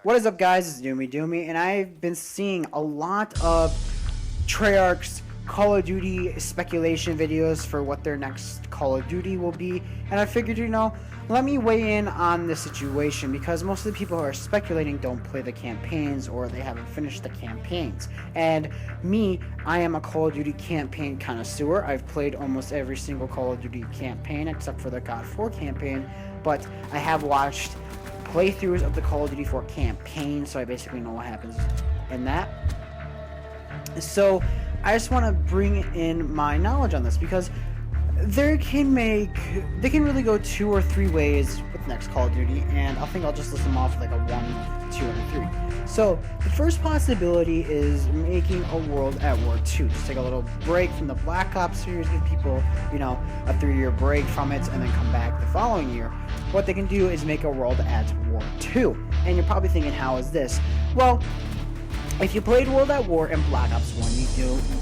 What is up, guys? It's Doomy, and I've been seeing a lot of Treyarchs Call of Duty speculation videos for what their next Call of Duty will be, and I figured, let me weigh in on this situation because most of the people who are speculating don't play the campaigns or they haven't finished the campaigns. And me, I am a Call of Duty campaign connoisseur. I've played almost every single Call of Duty campaign except for the COD 4 campaign, but I have watched playthroughs of the Call of Duty 4 campaign, so I basically know what happens in that. So I just want to bring in my knowledge on this because they can really go 2 or 3 ways with next Call of Duty, and I think I'll just list them off like a 1, 2, and 3. So the first possibility is making a World at War 2. Just take a little break from the Black Ops series, give people, a 3-year break from it, and then come back the following year. What they can do is make a World at War 2. And you're probably thinking, how is this? Well, if you played World at War and Black Ops 1,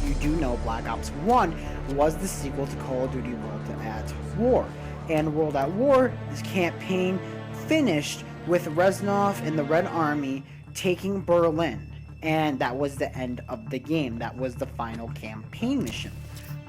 you do know Black Ops 1 was the sequel to Call of Duty World at War. And World at War, this campaign finished with Reznov and the Red Army taking Berlin. And that was the end of the game. That was the final campaign mission.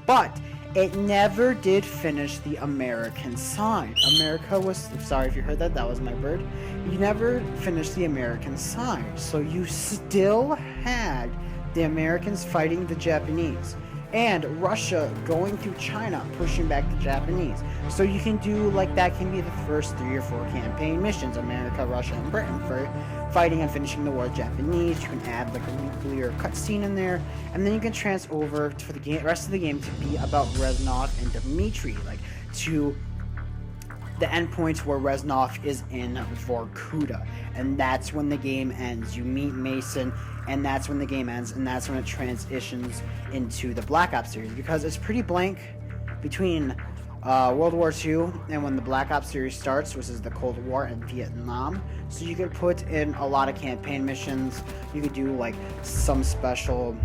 But it never did finish the American side. America was, sorry if you heard that, that was my bird. You never finished the American side. So you still had the Americans fighting the Japanese. And Russia going through China, pushing back the Japanese. So you can do, that can be the first 3 or 4 campaign missions. America, Russia, and Britain for fighting and finishing the war with Japanese. You can add a nuclear cutscene in there. And then you can transfer over for the rest of the game to be about Reznov and Dmitri. To the endpoint where Reznov is in Vorkuta. And that's when the game ends. You meet Mason, and that's when the game ends, and that's when it transitions into the Black Ops series, because it's pretty blank between World War II and when the Black Ops series starts, which is the Cold War and Vietnam. So you could put in a lot of campaign missions. You could do some special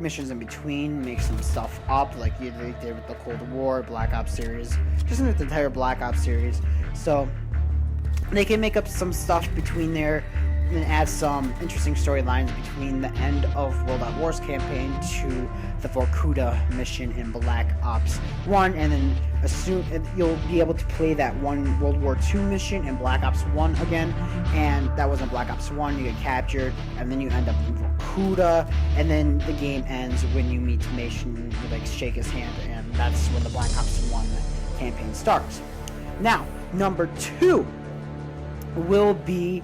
missions in between, make some stuff up like they did with the Cold War, Black Ops series, just with the entire Black Ops series. So they can make up some stuff between there and add some interesting storylines between the end of World at War's campaign to the Vorkuta mission in Black Ops 1, and then you'll be able to play that one World War II mission in Black Ops 1 again, and that was in Black Ops 1, you get captured, and then you end up in Vorkuta, and then the game ends when you meet Mason, you shake his hand, and that's when the Black Ops 1 campaign starts. Now, number 2 will be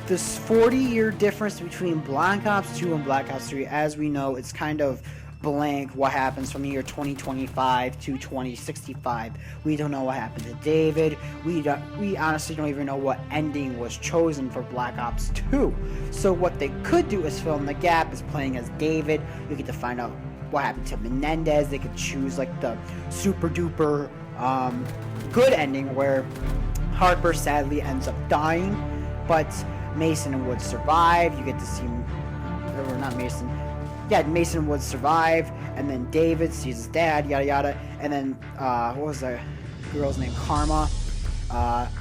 this 40-year difference between Black Ops 2 and Black Ops 3. As we know, it's kind of blank what happens from the year 2025 to 2065. We don't know what happened to David. We honestly don't even know what ending was chosen for Black Ops 2. So what they could do is fill in the gap as playing as David. You get to find out what happened to Menendez. They could choose the super duper good ending where Harper sadly ends up dying, but Mason would survive. You get to see, or not Mason, Mason would survive, and then David sees his dad, yada yada, and then what was the girl's name? Karma.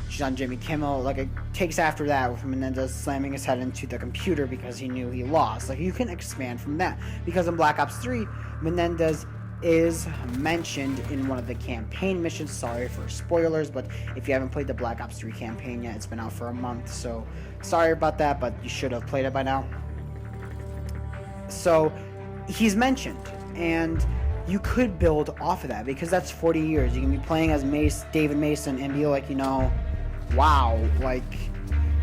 She's on Jimmy Kimmel. It takes after that with Menendez slamming his head into the computer because he knew he lost. You can expand from that, because in Black Ops 3, Menendez is mentioned in one of the campaign missions. Sorry for spoilers, but if you haven't played the Black Ops 3 campaign yet, it's been out for a month, so sorry about that, but you should have played it by now. So he's mentioned, and you could build off of that, because that's 40 years. You can be playing as David Mason and be wow,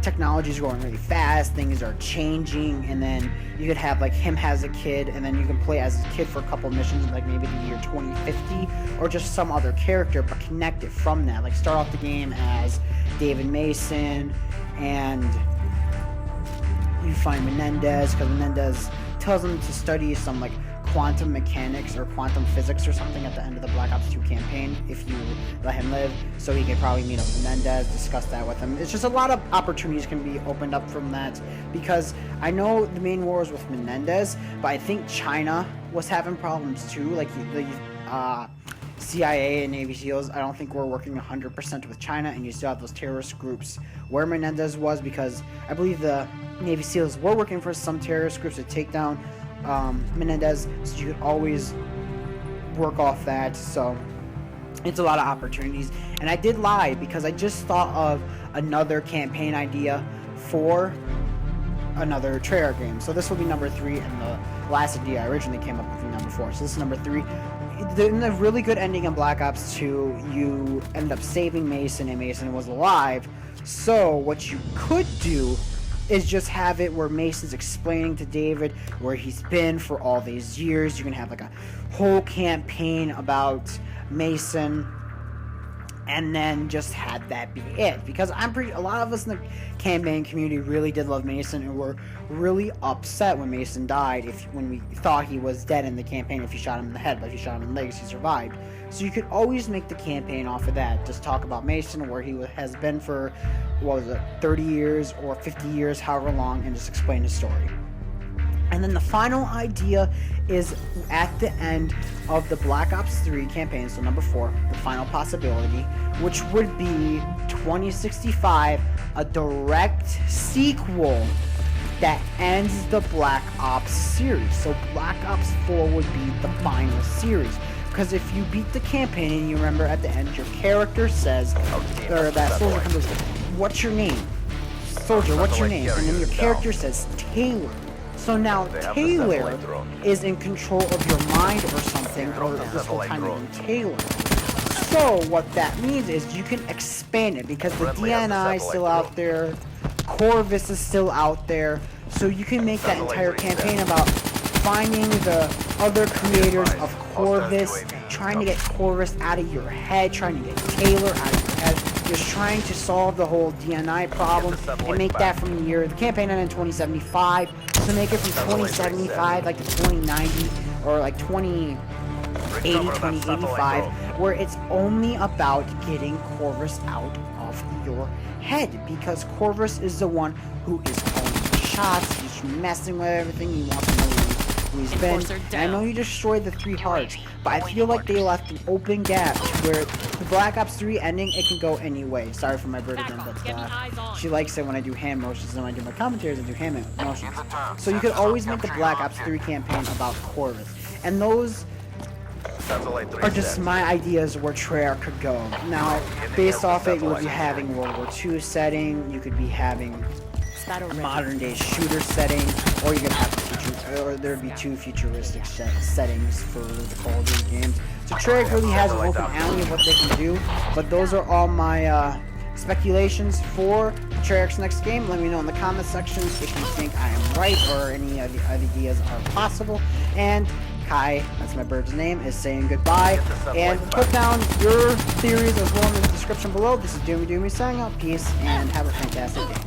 technology is growing really fast, things are changing, and then you could have him as a kid, and then you can play as a kid for a couple of missions, maybe the year 2050, or just some other character, but connect it from that. Start off the game as David Mason, and you find Menendez, because Menendez tells him to study some quantum mechanics or quantum physics or something at the end of the Black Ops 2 campaign, if you let him live, so he can probably meet up with Menendez, discuss that with him. It's just a lot of opportunities can be opened up from that, because I know the main war is with Menendez, but I think China was having problems too. CIA and Navy SEALs, I don't think we're working 100% with China, and you still have those terrorist groups where Menendez was, because I believe the Navy SEALs were working for some terrorist groups to take down Menendez, so you could always work off that. So it's a lot of opportunities. And I did lie because I just thought of another campaign idea for another Treyarch game. So this will be number 3, and the last idea I originally came up with number 4. So this is number 3. In the really good ending in Black Ops 2, you end up saving Mason, and Mason was alive. So what you could do is just have it where Mason's explaining to David where he's been for all these years. You can have like a whole campaign about Mason, and then just had that be it. Because a lot of us in the campaign community really did love Mason, and were really upset when Mason died, when we thought he was dead in the campaign if you shot him in the head, but if you shot him in the legs, he survived. So you could always make the campaign off of that. Just talk about Mason, where he has been for, 30 years or 50 years, however long, and just explain his story. And then the final idea is at the end of the Black Ops 3 campaign, so number 4, the final possibility, which would be 2065, a direct sequel that ends the Black Ops series. So Black Ops 4 would be the final series. Because if you beat the campaign and you remember at the end, your character says, or that soldier comes, what's your name? Soldier, what's your name? And then your character says Taylor. So now Taylor is in control of your mind or something, or this whole time you've been Taylor. So what that means is you can expand it, because the DNI is still out there, Corvus is still out there, so you can make that entire campaign about finding the other creators of Corvus, trying to get Corvus out of your head, trying to get Taylor out of your head, just trying to solve the whole DNI problem, and make that from the campaign ended in 2075, so make it from 2075 like to 2090, or like 2080, 2085, where it's only about getting Corvus out of your head, because Corvus is the one who is calling shots, he's messing with everything, he wants to know who he's been. And I know you destroyed the 3 hearts, but I feel like they left an open gap where the Black Ops 3 ending, it can go any way. Sorry for my bird again, but she likes it when I do hand motions, and when I do my commentaries, I do hand motions. So you could always make the Black Ops 3 campaign about Corvus. And those are just my ideas where Treyarch could go. Now, based off it, you would be having World War II setting, you could be having a modern day shooter setting, or you could have or there'd be 2 futuristic settings for the Call of Duty games. So Treyarch really has an open alley of what they can do, but those are all my speculations for Treyarch's next game. Let me know in the comment section if you think I am right, or any of the ideas are possible. And Kai, that's my bird's name, is saying goodbye, and put down your theories as well in the description below. This is Doomy saying out. Peace, and have a fantastic day.